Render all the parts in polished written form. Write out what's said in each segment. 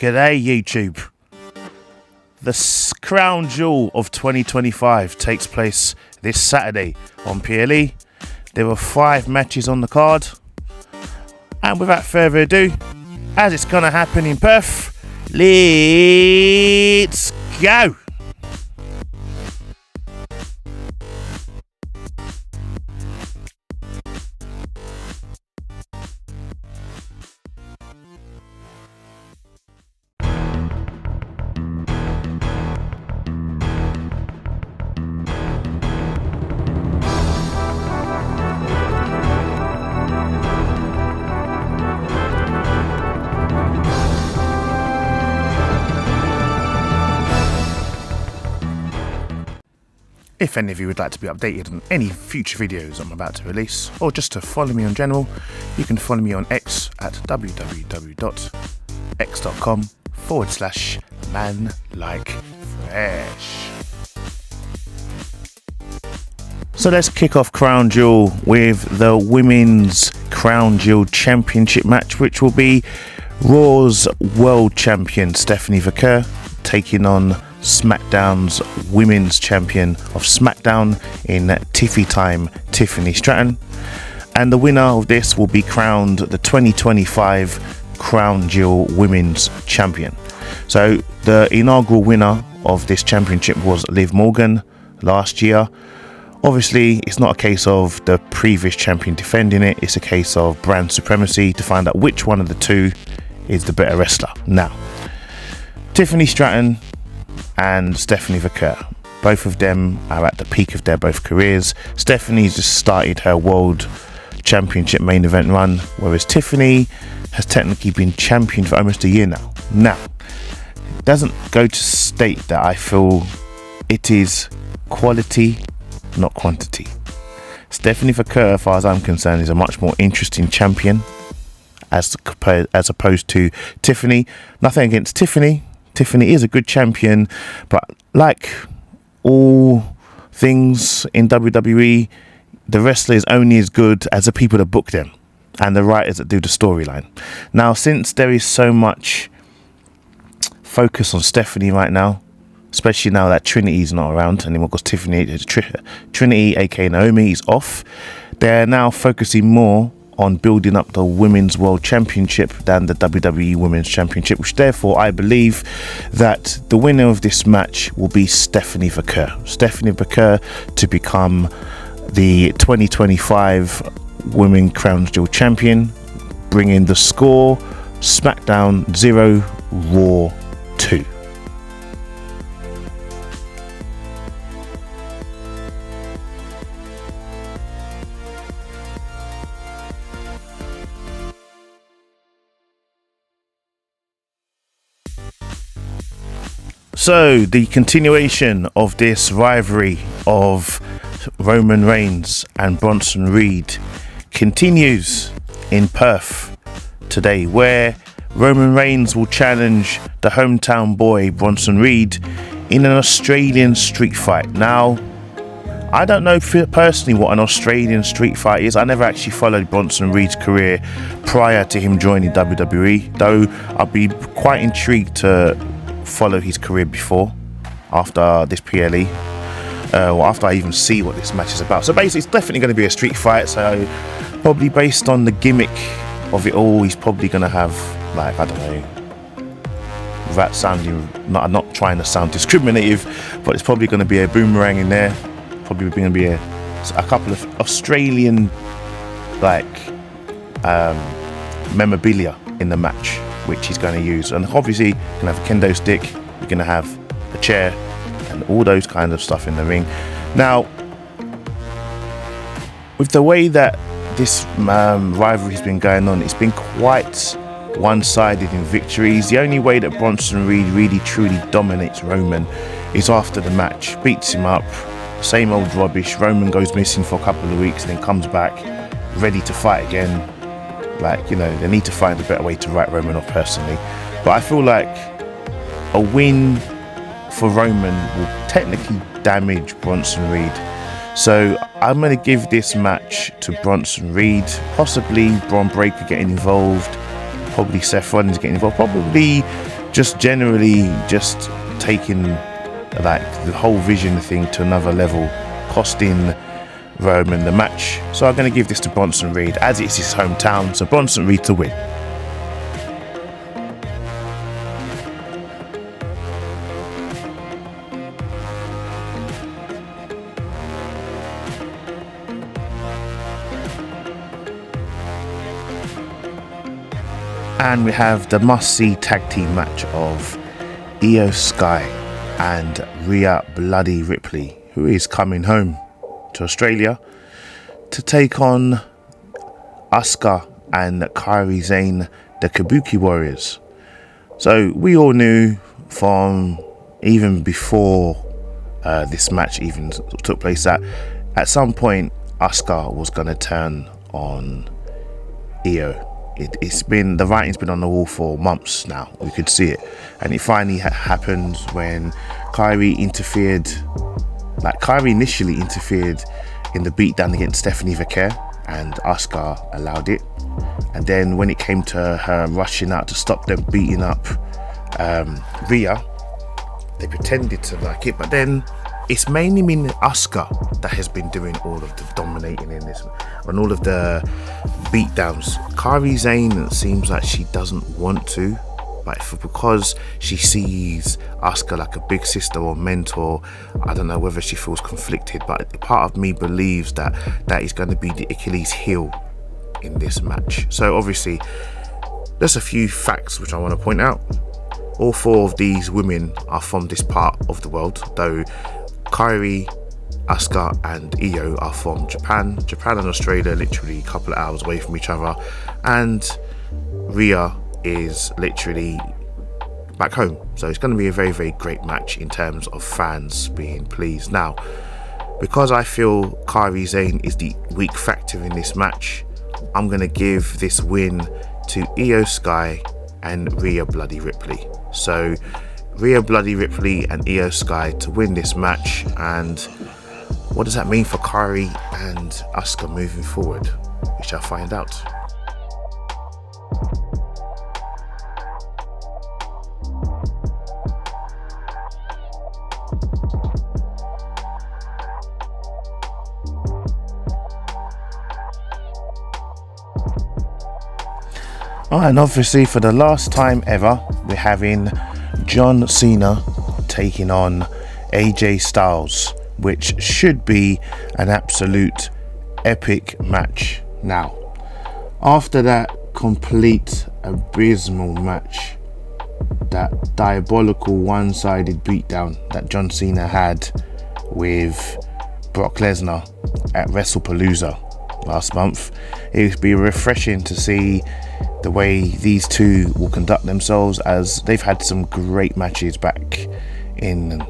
G'day YouTube. The crown jewel of 2025 takes place this Saturday on PLE. There were 5 matches on the card. And without further ado, as it's gonna happen in Perth, let's go! If any of you would like to be updated on any future videos I'm about to release, or just to follow me in general, you can follow me on X at www.x.com/Manlykefresh. So let's kick off Crown Jewel with the Women's Crown Jewel Championship match, which will be Raw's World Champion Stephanie Vaquer taking on SmackDown's Women's Champion of SmackDown in Tiffy Time, Tiffany Stratton. And the winner of this will be crowned the 2025 Crown Jewel Women's Champion. So the inaugural winner of this championship was Liv Morgan last year. Obviously, it's not a case of the previous champion defending it. It's a case of brand supremacy to find out which one of the two is the better wrestler. Now, Tiffany Stratton and Stephanie Vaquer, both of them are at the peak of their both careers. Stephanie's just started her world championship main event run, whereas Tiffany has technically been champion for almost a year now. Now, it doesn't go to state that I feel it is quality, not quantity. Stephanie Vaquer, as far as I'm concerned, is a much more interesting champion as opposed to Tiffany. Nothing against Tiffany. Tiffany is a good champion, but like all things in WWE, the wrestler is only as good as the people that book them and the writers that do the storyline. Now, since there is so much focus on Stephanie right now, especially now that Trinity's not around anymore, because Trinity, aka Naomi, is off, they're now focusing more on building up the Women's World Championship than the WWE Women's Championship, which therefore I believe that the winner of this match will be Stephanie Vaquer. Stephanie Vaquer to become the 2025 Women Crown Jewel Champion, bringing the score SmackDown 0, Raw 2. So the continuation of this rivalry of Roman Reigns and Bronson Reed continues in Perth today, where Roman Reigns will challenge the hometown boy Bronson Reed in an Australian street fight. Now, I don't know personally what an Australian street fight is. I never actually followed Bronson Reed's career prior to him joining WWE, though I'd be quite intrigued to follow his career before, after this PLE, or after I even see what this match is about. So basically, it's definitely going to be a street fight. So probably based on the gimmick of it all, he's probably going to have, like, I don't know, without sounding, not trying to sound discriminative, but it's probably going to be a boomerang in there. Probably going to be a couple of Australian, like, memorabilia in the match, which he's going to use. And obviously you're going to have a kendo stick, you're going to have a chair and all those kinds of stuff in the ring. Now, with the way that this rivalry has been going on, it's been quite one-sided in victories. The only way that Bronson Reed really truly dominates Roman is after the match, beats him up, same old rubbish. Roman goes missing for a couple of weeks and then comes back ready to fight again. Like, you know, they need to find a better way to write Roman off personally. But I feel like a win for Roman will technically damage Bronson Reed. So I'm going to give this match to Bronson Reed, possibly Braun Breaker getting involved, probably Seth Rollins getting involved, probably just generally just taking like the whole vision thing to another level, costing Roman the match. So I'm going to give this to Bronson Reed, as it's his hometown, so Bronson Reed to win. And we have the must-see tag team match of Io Sky and Rhea Bloody Ripley, who is coming home to Australia to take on Asuka and Kairi Sane, the Kabuki Warriors. So we all knew from even before this match even took place that at some point Asuka was going to turn on Io. It's been, the writing's been on the wall for months now. We could see it, and it finally happened when Kairi interfered. Like, Kairi initially interfered in the beatdown against Stephanie Vaquer, and Asuka allowed it. And then when it came to her rushing out to stop them beating up Rhea, they pretended to like it, but then it's mainly been Asuka that has been doing all of the dominating in this, and all of the beatdowns. Kairi Sane seems like she doesn't want to, because she sees Asuka like a big sister or mentor. I don't know whether she feels conflicted, but part of me believes that is going to be the Achilles heel in this match. So obviously there's a few facts which I want to point out. All four of these women are from this part of the world, though Kairi, Asuka and Io are from Japan. Japan and Australia literally a couple of hours away from each other, and Rhea is literally back home. So it's going to be a very, very great match in terms of fans being pleased. Now, because I feel Kairi Sane is the weak factor in this match, I'm going to give this win to Io Sky and Rhea Bloody Ripley. So Rhea Bloody Ripley and Io Sky to win this match. And what does that mean for Kairi and Asuka moving forward? We shall find out. And obviously for the last time ever, we're having John Cena taking on AJ Styles, which should be an absolute epic match. Now, after that complete abysmal match, that diabolical one-sided beatdown that John Cena had with Brock Lesnar at WrestlePalooza last month, it would be refreshing to see the way these two will conduct themselves, as they've had some great matches back in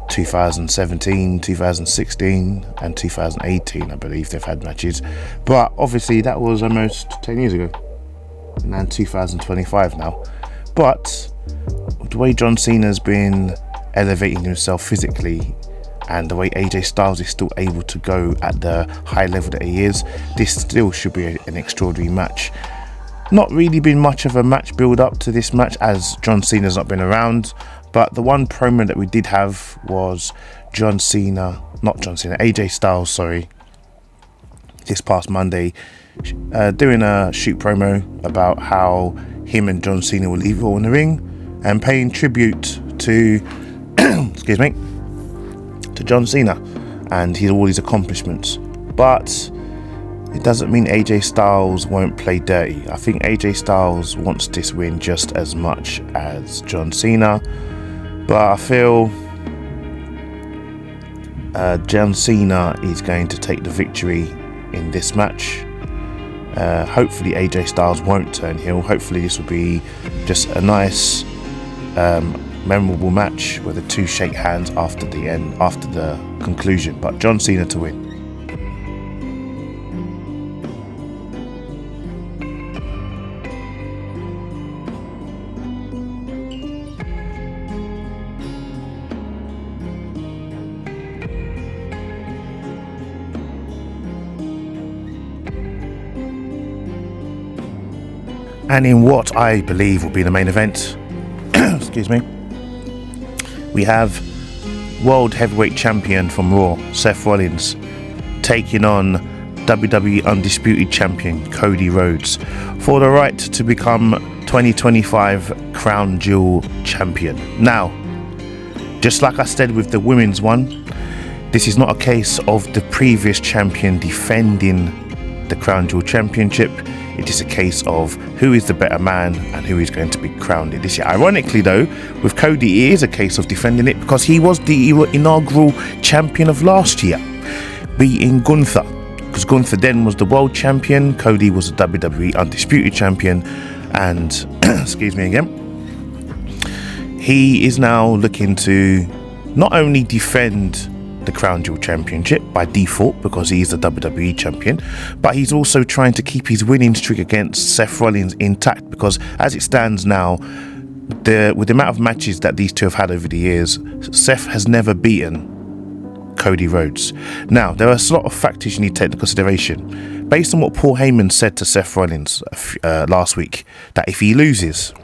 2017, 2016 and 2018. I believe they've had matches, but obviously that was almost 10 years ago, and 2025 now. But the way John Cena's been elevating himself physically, and the way AJ Styles is still able to go at the high level that he is, this still should be an extraordinary match. Not really been much of a match build up to this match, as John Cena's not been around, but the one promo that we did have was AJ Styles, this past Monday, doing a shoot promo about how him and John Cena will leave Raw in the ring, and paying tribute to excuse me, to John Cena and all his accomplishments. But it doesn't mean AJ Styles won't play dirty. I think AJ Styles wants this win just as much as John Cena, but I feel John Cena is going to take the victory in this match. Hopefully AJ Styles won't turn heel. Hopefully this will be just a nice memorable match where the two shake hands after the conclusion, but John Cena to win. And in what I believe will be the main event, excuse me, we have World Heavyweight Champion from Raw, Seth Rollins, taking on WWE Undisputed Champion Cody Rhodes for the right to become 2025 Crown Jewel Champion. Now, just like I said with the women's one, this is not a case of the previous champion defending the Crown Jewel Championship. It is a case of who is the better man and who is going to be crowned this year. Ironically though, with Cody, it is a case of defending it because he was the inaugural champion of last year, beating Gunther. Because Gunther then was the world champion, Cody was the WWE Undisputed Champion, and excuse me again, he is now looking to not only defend the Crown Jewel Championship by default because he's the WWE Champion, but he's also trying to keep his winning streak against Seth Rollins intact, because as it stands now, with the amount of matches that these two have had over the years, Seth has never beaten Cody Rhodes. Now, there are a lot of factors you need to take into consideration. Based on what Paul Heyman said to Seth Rollins last week, that if he loses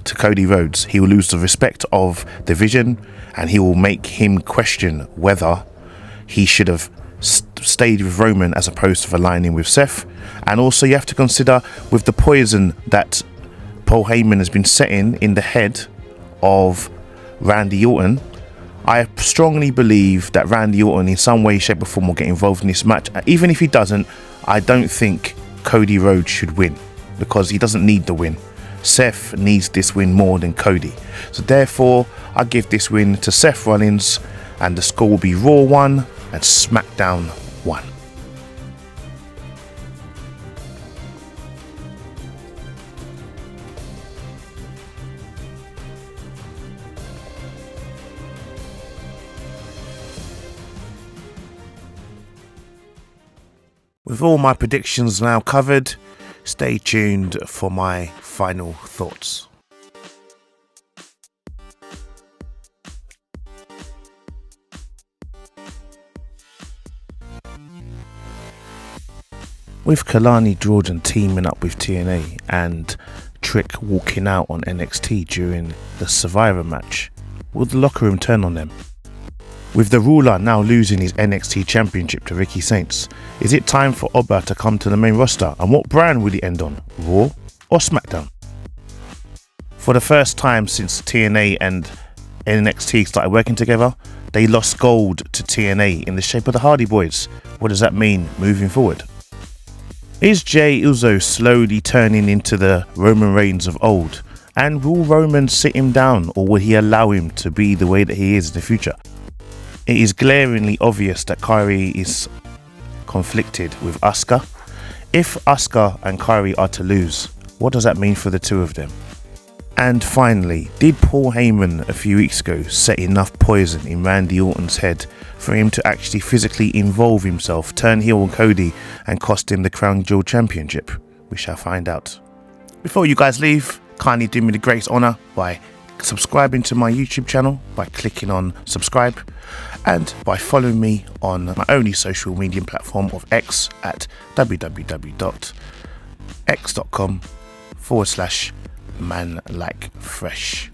to Cody Rhodes, he will lose the respect of the division, and he will make him question whether he should have stayed with Roman as opposed to aligning with Seth. And also you have to consider with the poison that Paul Heyman has been setting in the head of Randy Orton, I strongly believe that Randy Orton in some way, shape or form will get involved in this match. Even if he doesn't, I don't think Cody Rhodes should win, because he doesn't need the win. Seth needs this win more than Cody. So therefore, I give this win to Seth Rollins, and the score will be Raw 1 and SmackDown 1. With all my predictions now covered, stay tuned for my final thoughts. With Kalani Jordan teaming up with TNA and Trick walking out on NXT during the Survivor match, will the locker room turn on them? With the Ruler now losing his NXT Championship to Ricky Saints, is it time for Oba to come to the main roster? And what brand will he end on, Raw or SmackDown? For the first time since TNA and NXT started working together, they lost gold to TNA in the shape of the Hardy Boys. What does that mean moving forward? Is Jey Uso slowly turning into the Roman Reigns of old? And will Roman sit him down, or will he allow him to be the way that he is in the future? It is glaringly obvious that Kairi is conflicted with Asuka. If Asuka and Kairi are to lose, what does that mean for the two of them? And finally, did Paul Heyman a few weeks ago set enough poison in Randy Orton's head for him to actually physically involve himself, turn heel on Cody and cost him the Crown Jewel Championship? We shall find out. Before you guys leave, kindly do me the great honour by subscribing to my YouTube channel by clicking on subscribe, and by following me on my only social media platform of X at www.x.com/Manlykefresh,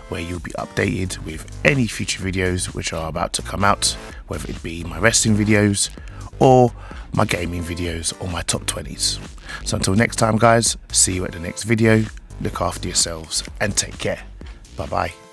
where you'll be updated with any future videos which are about to come out, whether it be my wrestling videos or my gaming videos or my top 20s. So until next time guys, see you at the next video, look after yourselves and take care. Bye bye.